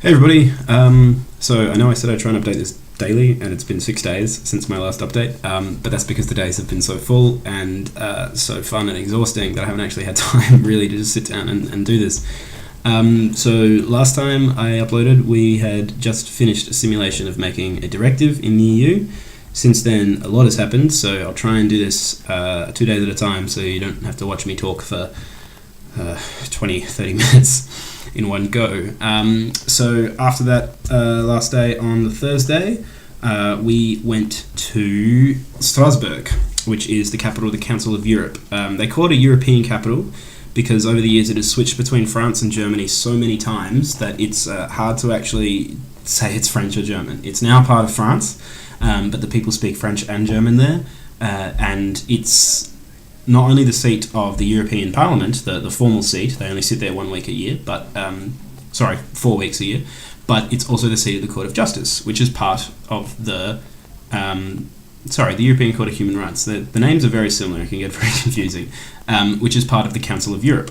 Hey everybody, so I know I said I'd try and update this daily, and it's been 6 days since my last update, but that's because the days have been so full and so fun and exhausting that I haven't actually had time really to just sit down and do this. So last time I uploaded, we had just finished a simulation of making a directive in the EU. Since then, a lot has happened, so I'll try and do this 2 days at a time so you don't have to watch me talk for 20-30 minutes in one go. So after that last day on the Thursday, we went to Strasbourg, which is the capital of the Council of Europe. They call it a European capital because over the years it has switched between France and Germany so many times that it's hard to actually say it's French or German. It's now part of France, but the people speak French and German there, and it's not only the seat of the European Parliament, the formal seat, they only sit there 1 week a year, 4 weeks a year, but it's also the seat of the Court of Justice, which is part of the European Court of Human Rights. The names are very similar, it can get very confusing, which is part of the Council of Europe.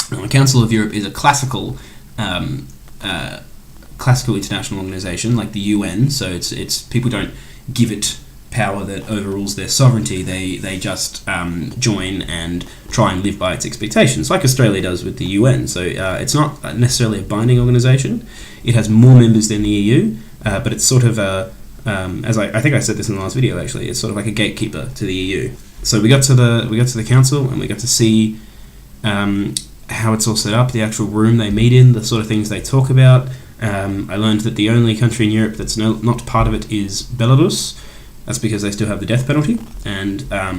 Now, the Council of Europe is a classical international organisation like the UN, so it's people don't give it power that overrules their sovereignty. They just join and try and live by its expectations, like Australia does with the UN. So it's not necessarily a binding organisation. It has more members than the EU, but it's sort of as I think I said this in the last video. Actually, it's sort of like a gatekeeper to the EU. So we got to the council and we got to see how it's all set up, the actual room they meet in, the sort of things they talk about. I learned that the only country in Europe that's not part of it is Belarus. That's because they still have the death penalty, and a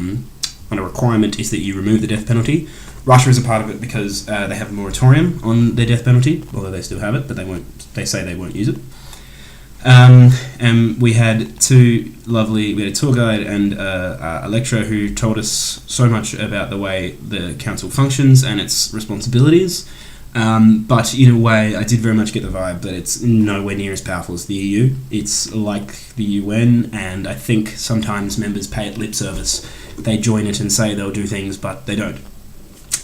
requirement is that you remove the death penalty. Russia is a part of it because they have a moratorium on their death penalty, although they still have it, but they say they won't use it. And we had we had a tour guide and a lecturer who told us so much about the way the council functions and its responsibilities. But in a way, I did very much get the vibe that it's nowhere near as powerful as the EU. It's like the UN, and I think sometimes members pay it lip service. They join it and say they'll do things, but they don't.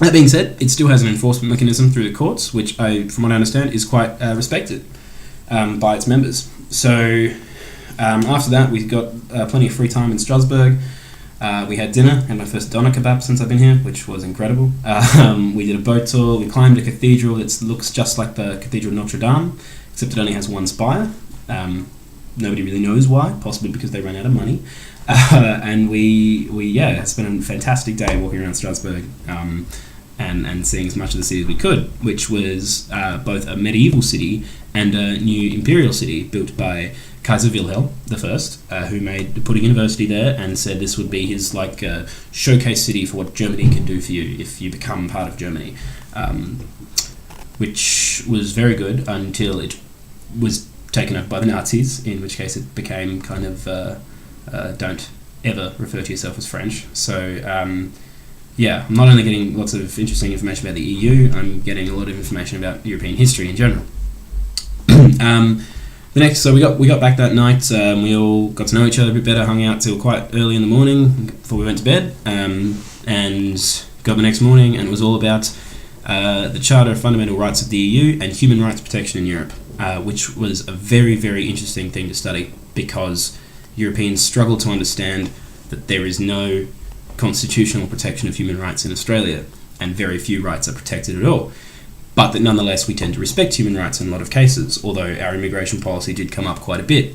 That being said, it still has an enforcement mechanism through the courts, which, from what I understand, is quite respected by its members. So after that, we got plenty of free time in Strasbourg. We had dinner, had my first doner kebab since I've been here, which was incredible. We did a boat tour, we climbed a cathedral that looks just like the Cathedral of Notre Dame, except it only has one spire. Nobody really knows why, possibly because they ran out of money. And we spent a fantastic day walking around Strasbourg and seeing as much of the city as we could, which was both a medieval city and a new imperial city built by Kaiser Wilhelm I, who put a university there and said this would be his showcase city for what Germany can do for you if you become part of Germany, which was very good until it was taken over by the Nazis, in which case it became kind of don't ever refer to yourself as French. So I'm not only getting lots of interesting information about the EU, I'm getting a lot of information about European history in general. So we got back that night. We all got to know each other a bit better, hung out till quite early in the morning before we went to bed, and got the next morning, and it was all about the Charter of Fundamental Rights of the EU and human rights protection in Europe, which was a very, very interesting thing to study because Europeans struggle to understand that there is no constitutional protection of human rights in Australia, and very few rights are protected at all. But that nonetheless we tend to respect human rights in a lot of cases, although our immigration policy did come up quite a bit.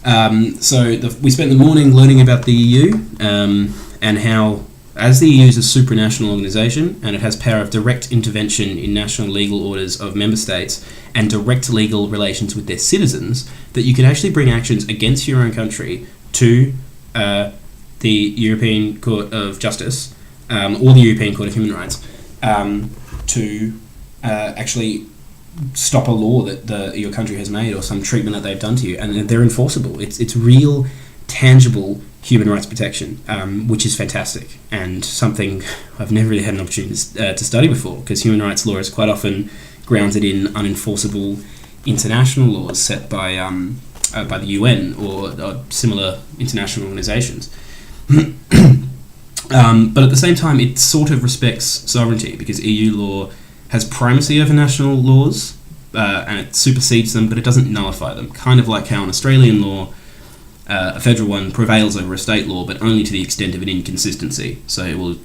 We spent the morning learning about the EU and how, as the EU is a supranational organisation and it has power of direct intervention in national legal orders of member states and direct legal relations with their citizens, that you can actually bring actions against your own country to the European Court of Justice or the European Court of Human Rights to actually stop a law that your country has made or some treatment that they've done to you, and they're enforceable. It's real, tangible human rights protection, which is fantastic and something I've never really had an opportunity to study before, because human rights law is quite often grounded in unenforceable international laws set by the UN or similar international organisations. But at the same time, it sort of respects sovereignty because EU law has primacy over national laws, and it supersedes them, but it doesn't nullify them. Kind of like how in Australian law, a federal one prevails over a state law, but only to the extent of an inconsistency. So it will,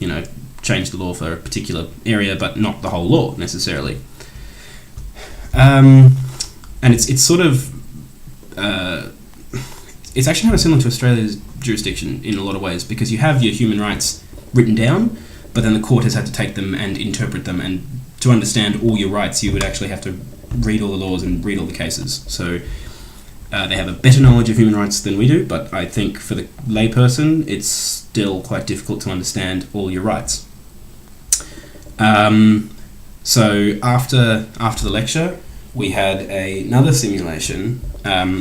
change the law for a particular area, but not the whole law necessarily. And it's sort of it's actually kind of similar to Australia's jurisdiction in a lot of ways, because you have your human rights written down, but then the court has had to take them and interpret them, and to understand all your rights you would actually have to read all the laws and read all the cases. So they have a better knowledge of human rights than we do, but I think for the layperson it's still quite difficult to understand all your rights. So after the lecture we had another simulation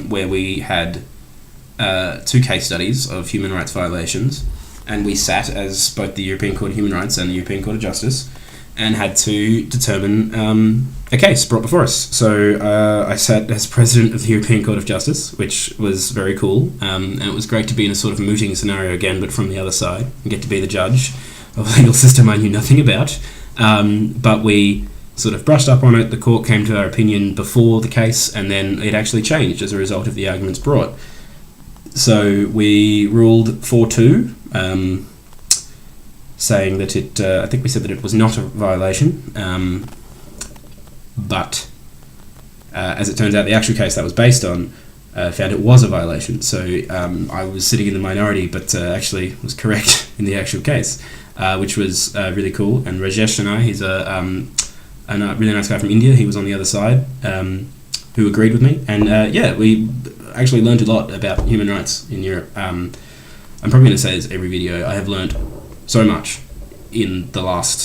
where we had 2 case studies of human rights violations, and we sat as both the European Court of Human Rights and the European Court of Justice and had to determine a case brought before us. So I sat as president of the European Court of Justice, which was very cool, and it was great to be in a sort of mooting scenario again, but from the other side, and get to be the judge of a legal system I knew nothing about. But we sort of brushed up on it. The court came to our opinion before the case, and then it actually changed as a result of the arguments brought. So we ruled 4-2, saying that I think we said that it was not a violation, but as it turns out, the actual case that was based on found it was a violation. So I was sitting in the minority, but actually was correct in the actual case, which was really cool. And Rajesh and I, he's a really nice guy from India, he was on the other side, who agreed with me. And we actually learned a lot about human rights in Europe. I'm probably going to say this every video. I have learned so much in the last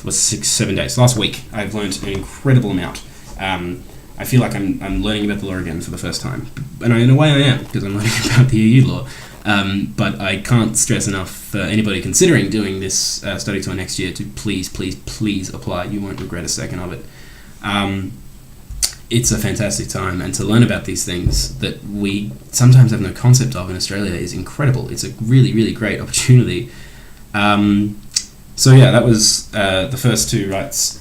6-7 days. Last week, I've learned an incredible amount. I feel like I'm learning about the law again for the first time. And in a way I am, because I'm learning about the EU law. But I can't stress enough for anybody considering doing this study tour next year to please apply. You won't regret a second of it. It's a fantastic time, and to learn about these things that we sometimes have no concept of in Australia is incredible. It's a really, really great opportunity. That was the first 2 rights.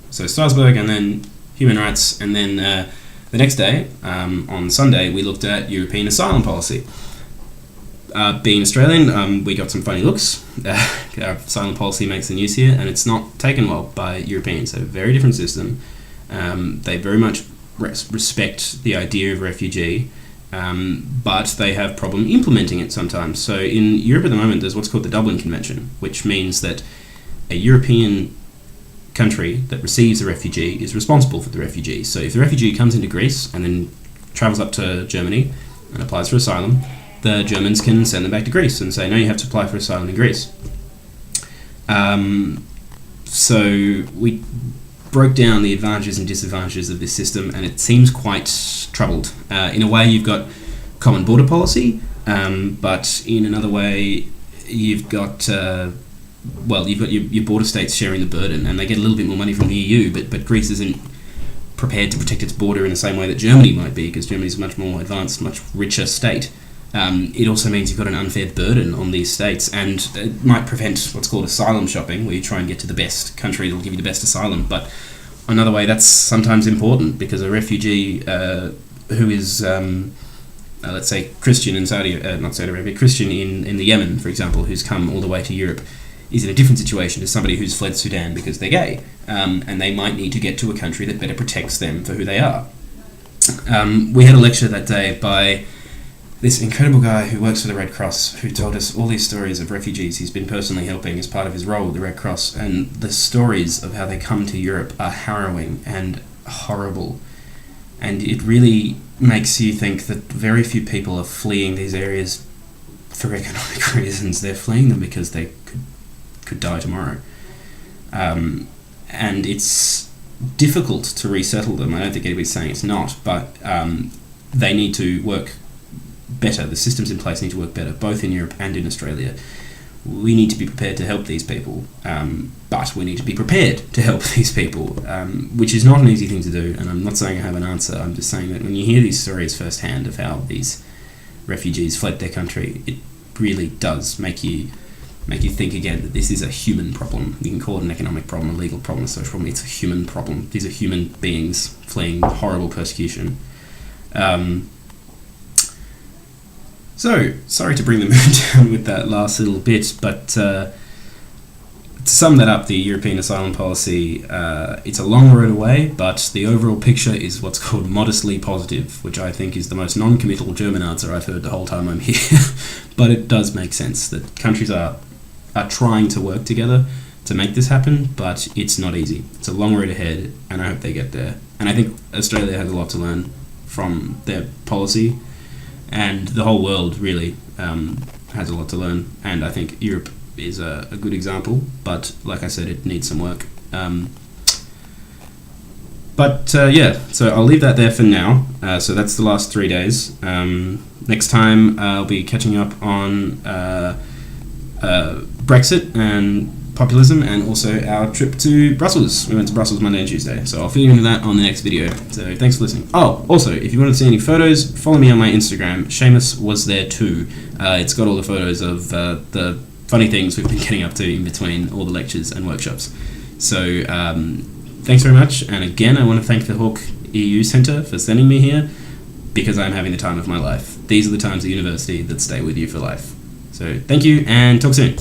So Strasbourg, and then human rights, and then the next day, on Sunday, we looked at European asylum policy. Being Australian, we got some funny looks. Our asylum policy makes the news here, and it's not taken well by Europeans. So very different system. They very much respect the idea of refugee, but they have problem implementing it sometimes. So in Europe at the moment, there's what's called the Dublin Convention, which means that a European country that receives a refugee is responsible for the refugee. So if the refugee comes into Greece and then travels up to Germany and applies for asylum, the Germans can send them back to Greece and say, no, you have to apply for asylum in Greece. So we broke down the advantages and disadvantages of this system, and it seems quite troubled. In a way, you've got common border policy, but in another way, you've got your border states sharing the burden, and they get a little bit more money from the EU, but Greece isn't prepared to protect its border in the same way that Germany might be, because Germany's a much more advanced, much richer state. It also means you've got an unfair burden on these states, and it might prevent what's called asylum shopping, where you try and get to the best country that will give you the best asylum. But another way, that's sometimes important, because a refugee who is, let's say, Christian in not Saudi Arabia, Christian in the Yemen, for example, who's come all the way to Europe, is in a different situation to somebody who's fled Sudan because they're gay, and they might need to get to a country that better protects them for who they are. We had a lecture that day by this incredible guy who works for the Red Cross, who told us all these stories of refugees he's been personally helping as part of his role with the Red Cross, and the stories of how they come to Europe are harrowing and horrible, and it really makes you think that very few people are fleeing these areas for economic reasons. They're fleeing them because they could die tomorrow, and it's difficult to resettle them. I don't think anybody's saying it's not, but they need to work better. The systems in place need to work better, both in Europe and in Australia. We need to be prepared to help these people, but we need to be prepared to help these people, which is not an easy thing to do, and I'm not saying I have an answer. I'm just saying that when you hear these stories firsthand of how these refugees fled their country, it really does make you think again that this is a human problem. You can call it an economic problem, a legal problem, a social problem. It's a human problem. These are human beings fleeing horrible persecution. So, sorry to bring the mood down with that last little bit, but to sum that up, the European asylum policy, it's a long road away, but the overall picture is what's called modestly positive, which I think is the most non-committal German answer I've heard the whole time I'm here. But it does make sense that countries are trying to work together to make this happen, but it's not easy. It's a long road ahead, and I hope they get there. And I think Australia has a lot to learn from their policy, and the whole world really has a lot to learn, and I think Europe is a good example, but like I said, it needs some work. So I'll leave that there for now. So that's the last 3 days. Next time I'll be catching up on Brexit and populism, and also our trip to Brussels. We went to Brussels Monday and Tuesday, so I'll fill you into that on the next video. So thanks for listening. Oh, also, if you want to see any photos, follow me on my Instagram. Seamus was there too. It's got all the photos of the funny things we've been getting up to in between all the lectures and workshops. So thanks very much, and again I want to thank the Hawke EU Centre for sending me here, because I'm having the time of my life. These are the times at university that stay with you for life. So thank you, and talk soon.